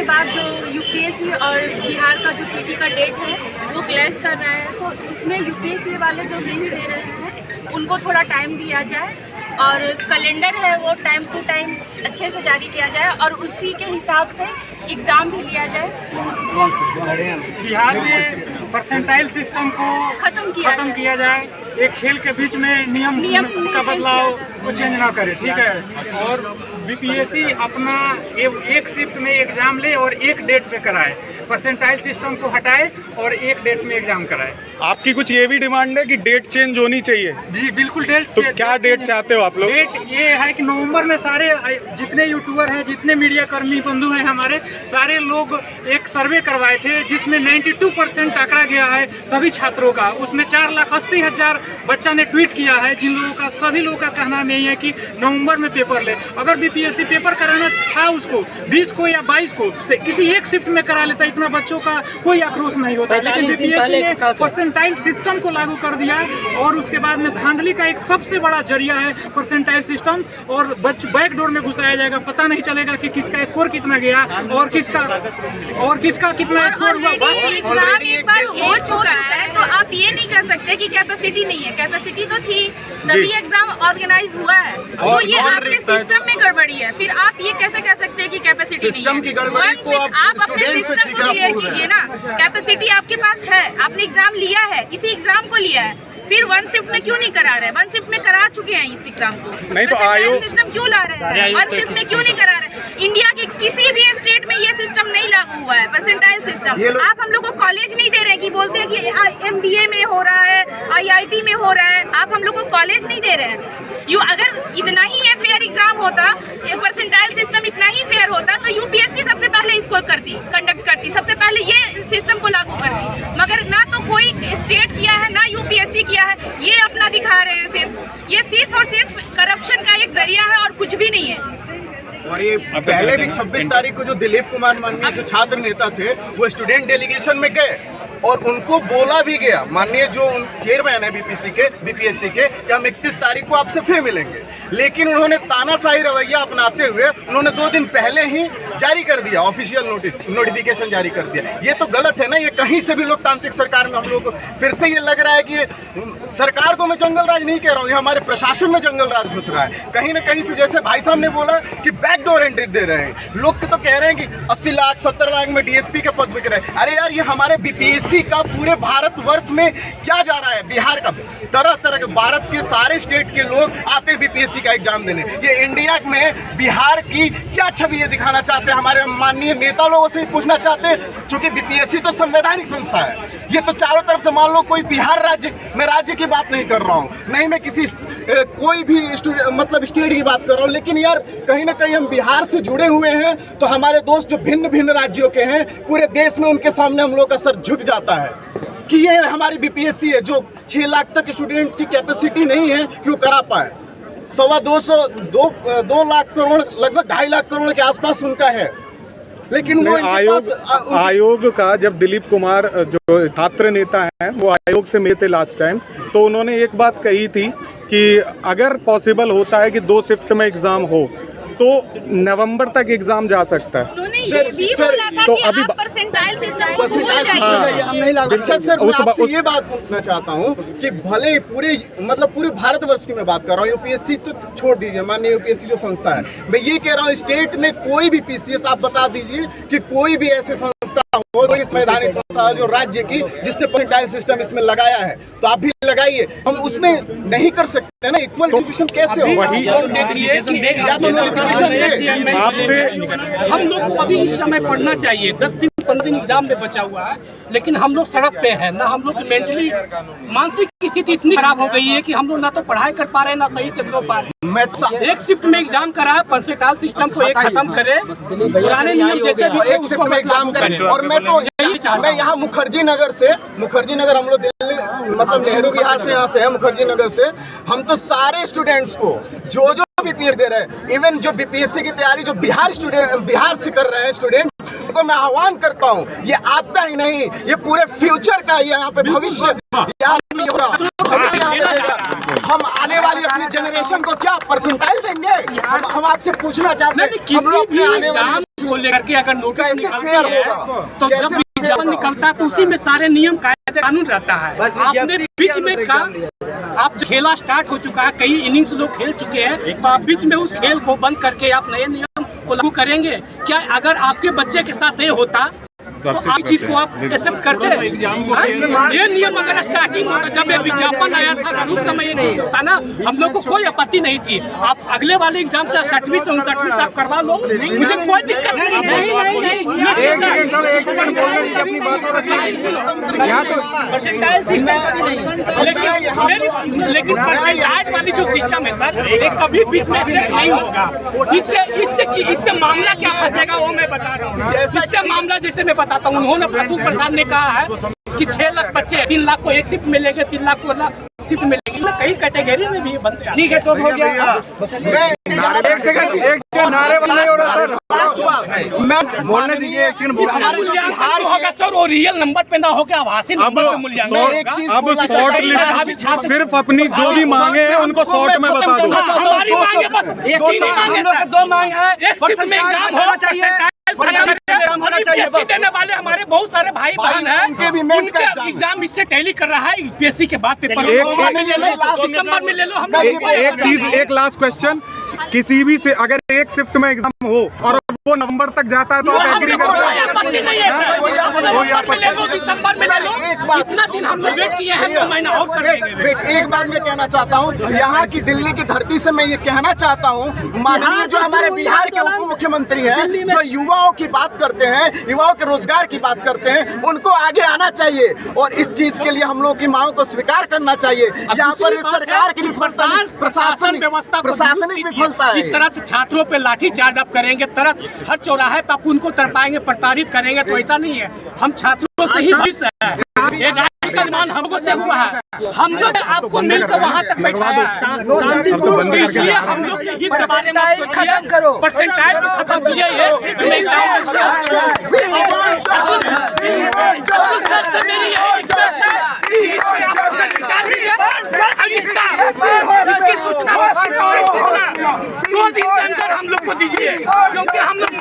बाद जो यूपीएससी और बिहार का जो पीटी का डेट है वो क्लैश कर रहा है, तो इसमें यूपीएससी वाले जो मेंस दे रहे हैं उनको थोड़ा टाइम दिया जाए और कैलेंडर है वो टाइम टू टाइम अच्छे से जारी किया जाए और उसी के हिसाब से एग्ज़ाम भी लिया जाए। बिहार में परसेंटाइल सिस्टम को खत्म किया जाए। एक खेल के बीच में नियम का बदलाव को चेंज ना करे, ठीक है। और बीपीएससी अपना एक शिफ्ट में एग्जाम ले और एक डेट पे कराए, परसेंटाइल सिस्टम को हटाए और एक डेट में एग्जाम कराए। आपकी कुछ ये भी डिमांड है कि डेट चेंज होनी चाहिए? जी बिल्कुल, डेट। तो क्या डेट चाहते हो आप लोग? डेट ये है कि नवंबर में सारे जितने यूट्यूबर हैं, जितने मीडिया कर्मी बंधु हैं हमारे, सारे लोग एक सर्वे करवाए थे जिसमें 92% आंकड़ा गया है सभी छात्रों का। उसमें 4,80,000 बच्चा ने ट्वीट किया है, जिन लोगों का सभी लोगों का कहना नहीं है कि नवंबर में पेपर ले। अगर बीपीएससी पेपर कराना था उसको 20 को या 22 को तो किसी एक शिफ्ट में करा लेता, इतना बच्चों का कोई आक्रोश नहीं होता। लेकिन बीपीएससी ने परसेंटाइल सिस्टम को लागू कर दिया और उसके बाद में धांधली का एक सबसे बड़ा जरिया है परसेंटाइल सिस्टम, और बैकडोर में घुसाया जाएगा। पता नहीं चलेगा कि किसका स्कोर कितना गया और किसका कितना स्कोर हुआ। एग्जाम एक बार हो चुका है तो आप ये नहीं कर सकते कि कैपेसिटी नहीं है। कैपेसिटी तो थी तभी एग्जाम ऑर्गेनाइज हुआ है, तो ये आपके सिस्टम में गड़बड़ी है। फिर आप ये कैसे कह सकते हैं कि कैपेसिटी नहीं है? आप अपने सिस्टम को क्लियर कीजिए ना। कैपेसिटी आपके पास है, आपने एग्जाम लिया है, इसी एग्जाम को लिया है, फिर वन शिफ्ट में क्यों नहीं करा रहे? वन शिफ्ट में करा चुके हैं इस एग्जाम को, नहीं तो आयोग सिस्टम क्यों ला रहे हैं? वन शिफ्ट में क्यों नहीं करा रहे? इंडिया के किसी भी स्टेट में ये सिस्टम नहीं लागू हुआ है परसेंटाइल सिस्टम। आप हम लोग को कॉलेज नहीं दे रहे हैं कि बोलते हैं कि MBA में हो रहा है, IIT में हो रहा है, आप हम लोग को कॉलेज नहीं दे रहे हैं। अगर इतना ही ये फेयर एग्जाम होता, परसेंटाइल सिस्टम इतना ही फेयर होता तो यूपीएससी सबसे पहले इसको कंडक्ट करती, सबसे पहले ये सिस्टम को लागू करती। मगर ना तो कोई स्टेट किया है ना यूपीएससी किया है, ये अपना दिखा रहे हैं। ये सिर्फ और सिर्फ करप्शन का एक जरिया है और कुछ भी नहीं है। और ये पहले भी 26 तारीख को जो दिलीप कुमार माननीय जो छात्र नेता थे वो स्टूडेंट डेलीगेशन में गए और उनको बोला भी गया, माननीय जो चेयरमैन है बीपीएससी के, कि हम 31 तारीख को आपसे फिर मिलेंगे। लेकिन उन्होंने तानाशाही रवैया अपनाते हुए उन्होंने 2 दिन पहले ही जारी कर दिया, ऑफिशियल नोटिफिकेशन जारी कर दिया। ये तो गलत है ना। ये कहीं से भी लोकतांत्रिक सरकार में हम लोग को फिर से ये लग रहा है कि सरकार को मैं जंगल राज नहीं कह रहा हूँ, ये हमारे प्रशासन में जंगल राज घुस रहा है कहीं ना कहीं से। जैसे भाई साहब ने बोला कि बैकडोर एंट्री दे रहे हैं लोग, तो कह रहे हैं कि 80 लाख 70 लाख में डीएसपी के पद बिक रहे हैं। अरे यार, ये हमारे बीपीएससी का पूरे भारतवर्ष में क्या जा रहा है? बिहार का तरह तरह के भारत के सारे स्टेट के लोग आते हैं बीपीएससी का एग्जाम देने। ये इंडिया में बिहार की क्या छवि ये दिखाना चाहते हैं? हमारे माननीय नेता लोगों से भी पूछना चाहते हैं, क्योंकि बीपीएससी तो संवैधानिक संस्था है। ये तो चारों तरफ से मान लो कोई बिहार राज्य की बात नहीं कर रहा हूँ, नहीं मैं किसी कोई भी मतलब स्टेट की बात कर रहा हूँ। लेकिन यार कहीं ना कहीं हम बिहार से जुड़े हुए हैं, तो हमारे दोस्त जो भिन्न भिन्न राज्यों के हैं पूरे देश में, उनके सामने हम लोग का सर झुक जाता है कि ये हमारी बीपीएससी है जो 6 लाख तक स्टूडेंट की कैपेसिटी नहीं है कि वो करा पाए। 2 लाख करोड़, लगभग 2.5 लाख करोड़ के आसपास उनका है। लेकिन वो आयोग का, जब दिलीप कुमार जो छात्र नेता हैं वो आयोग से मिले थे लास्ट टाइम, तो उन्होंने एक बात कही थी कि अगर पॉसिबल होता है कि 2 शिफ्ट में एग्जाम हो तो नवंबर तक एग्जाम जा सकता है। तो अभी परसेंटाइल सिस्टम को भूल जाइए। अच्छा सर, मैं आपसे ये बात पूछना चाहता हूँ कि भले पूरे भारतवर्ष की मैं बात कर रहा हूँ, यूपीएससी तो छोड़ दीजिए, माननीय यूपीएससी जो संस्था है, मैं ये कह रहा हूँ स्टेट में कोई भी पीसीएस आप बता दीजिए कि कोई भी ऐसे संस्था हो, कोई संवैधानिक संस्था जो राज्य की जिसने परसेंटाइल सिस्टम इसमें लगाया है, तो आप भी लगाइए। हम उसमें नहीं कर सकते ना, इक्वल डिस्ट्रीब्यूशन कैसे हो? आपसे हम लोग को अभी इस समय पढ़ना चाहिए। 10 दिन 15 दिन एग्जाम में बचा हुआ है, लेकिन हम लोग सड़क पे हैं ना। हम लोग मेंटली मानसिक स्थिति इतनी खराब हो गई है कि हम लोग ना तो पढ़ाई कर पा रहे हैं ना सही से सो पा रहे हैं। एक शिफ्ट में एग्जाम करा, परसेंटाइल सिस्टम को एक खत्म करे, पुराने नियम जैसे भी एक शिफ्ट में एग्जाम करें। और मैं यहाँ मुखर्जी नगर हम लोग दिल्ली मतलब नेहरू विहार से यहाँ से है, मुखर्जी नगर से। हम तो सारे स्टूडेंट्स को जो बीपीएस दे रहे हैं, इवन जो बीपीएससी की तैयारी जो बिहार से कर रहे हैं स्टूडेंट, तो मैं आह्वान करता हूँ, ये आपका ही नहीं, ये पूरे फ्यूचर का, ये यहाँ पे भविष्य हम आने वाली अपनी जनरेशन को क्या परसेंटाइल देंगे? हम आपसे पूछना चाहते हैं, हम लोग आने वाली को लेकर के अगर नोटिस कैसे निकलती फेयर है होगा? तो कैसे जब विज्ञापन निकलता है तो उसी में सारे नियम कायदे कानून रहता है। आपने बीच में इसका आप खेला स्टार्ट हो चुका है, कई इनिंग्स लोग खेल चुके हैं, तो आप बीच में उस खेल को बंद करके आप नए नियम को लागू करेंगे क्या? अगर आपके बच्चे के साथ ये होता तो आप चीज को आप एक्सेप्ट करते हैं? ये नियम अगर स्टार्टिंग होता, जब ये विज्ञापन आया था उस समय ये चीज होता ना, हम लोग को कोई आपत्ति नहीं थी। आप अगले वाले एग्जाम से 60वीं से 59वीं से आप करवा लो, मुझे कोई दिक्कत नहीं। लेकिन परसेंटाइज वाली जो सिस्टम है सर, ये कभी बीच में सेट नहीं होगा। इससे मामला क्या फंसेगा वो मैं बता रहा हूँ। इससे मामला जैसे मैं बताता हूँ, उन्होंने फातू प्रसाद ने कहा है कि 6 लाख बच्चे 3 लाख को एक शिफ्ट मिलेंगे, 3 लाख को शिफ्ट मिलेगी। कई कैटेगरी में भी बनते हैं। ठीक है, तो हो गया। एक सेकंड नारे बंद हो रहा सर। मैं बोलने दीजिए, एक सेकंड बिहार होगा सर, वो रियल नंबर पे ना होकर आभासी नंबर पे मूल्यांकन। अब शॉर्ट लिस्ट सिर्फ अपनी जो भी मांगे हैं उनको शॉर्ट में बता दो। हमारी मांगे बस एक ही मांगे, 2 मांग है। एक शिफ्ट में एग्जाम होना चाहिए, देने वाले हमारे बहुत सारे भाई बहन हैं, उनके भी एग्जाम इससे टैली कर रहा है। यूपीएससी के बाद पेपर दिसंबर में ले लो। हम एक चीज, एक लास्ट क्वेश्चन, किसी भी से अगर एक शिफ्ट में एग्जाम हो और वो नवंबर तक जाता है तो आप एग्री करते हैं? दिसंबर में ले लो, इतना दिन हम लोग वेट किए हैं, 2 महीना और कर देंगे। एक बात मैं कहना चाहता हूँ, यहाँ की दिल्ली की धरती से मैं ये कहना चाहता हूँ, माननीय जो हमारे बिहार के उप मुख्यमंत्री हैं, जो युवाओं की बात करते हैं, युवाओं के रोजगार की बात करते हैं, उनको आगे आना चाहिए और इस चीज के लिए हम लोग की मांगों को स्वीकार करना चाहिए। यहाँ पर सरकार की विफलता, प्रशासन व्यवस्था, प्रशासनिक विफलता है। इस तरह से छात्रों पे लाठी चार्ज आप करेंगे, तरह हर चौराहे पे आप उनको तरपाएंगे, प्रताड़ित करेंगे, तो ऐसा नहीं है। हम छात्रों से ही भविष्य है, ये राष्ट्र का निर्माण हम लोगों से हुआ है। हम लोग आपको मिलकर वहाँ तक बैठाया, शांतिपूर्ण, इसलिए हम लोग के हित के बारे में खत्म करो, परसेंटाइज को खत्म किया। इसकी सूचना 2 दिन के अंदर हम लोग को दीजिए, क्योंकि हम लोग